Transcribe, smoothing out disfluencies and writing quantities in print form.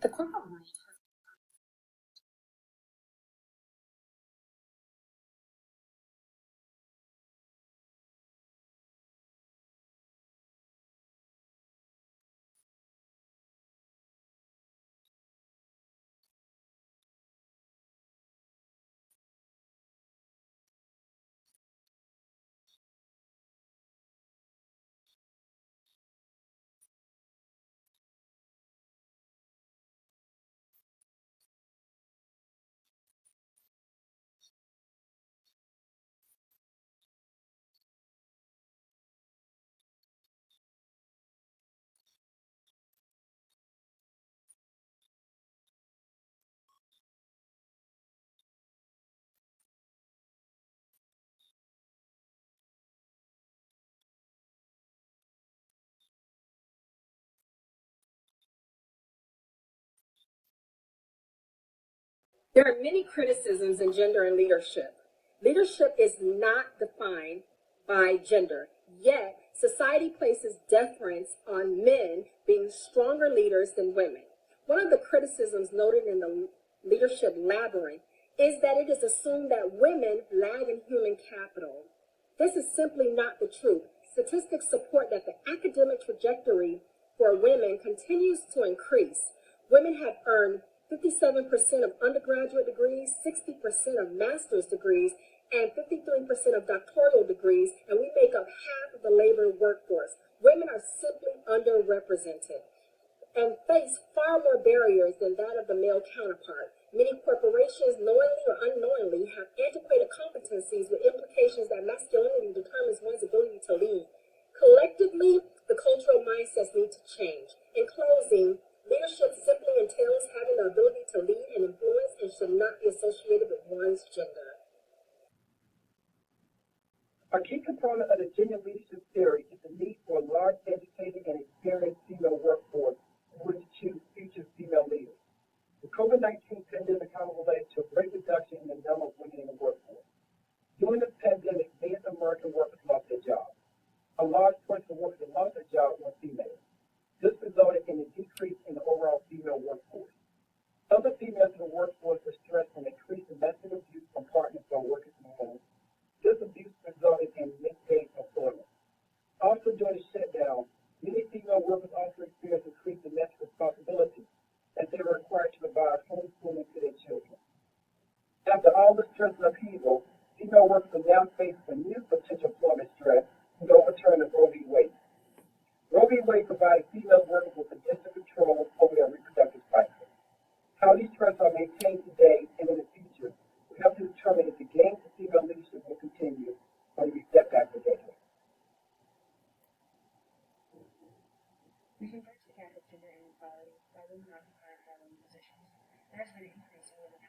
The corporate world. There are many criticisms in gender and leadership. Leadership is not defined by gender, yet society places deference on men being stronger leaders than women. One of the criticisms noted in the leadership labyrinth is that it is assumed that women lag in human capital. This is simply not the truth. Statistics support that the academic trajectory for women continues to increase. Women have earned 57% of undergraduate degrees, 60% of master's degrees, and 53% of doctoral degrees, and we make up half of the labor workforce. Women are simply underrepresented and face far more barriers than that of the male counterpart. Many corporations, knowingly or unknowingly, have antiquated competencies with implications that masculinity determines one's ability to lead. Collectively, the cultural mindsets need to change. In closing, leadership simply entails having the ability to lead and influence and should not be associated with one's gender. A key component of the gender leadership theory is the need for a large, educated, and experienced female workforce in order to choose future female leaders. The COVID-19 pandemic, however, led to a great reduction in the number of women in the workforce. During this pandemic, many American workers lost their jobs. A large portion of workers that lost their jobs were females. This resulted in a decrease in the overall female workforce. Other females in the workforce were stressed from increased domestic abuse from partners or workers from home. This abuse resulted in mispaid employment. Also during the shutdown, many female workers also experienced increased domestic responsibility as they were required to provide homeschooling to their children. After all the stress and upheaval, female workers are now faced with new potential employment stress with the overturn of Roe v. Wade. Roe v. Wade provided female workers with additional control over their reproductive cycle. How these trends are maintained today and in the future will help to determine if the gains of female leadership will continue or be step back again. We converge the gap of gender inequality by women occupying high-level positions. There has been an increase in women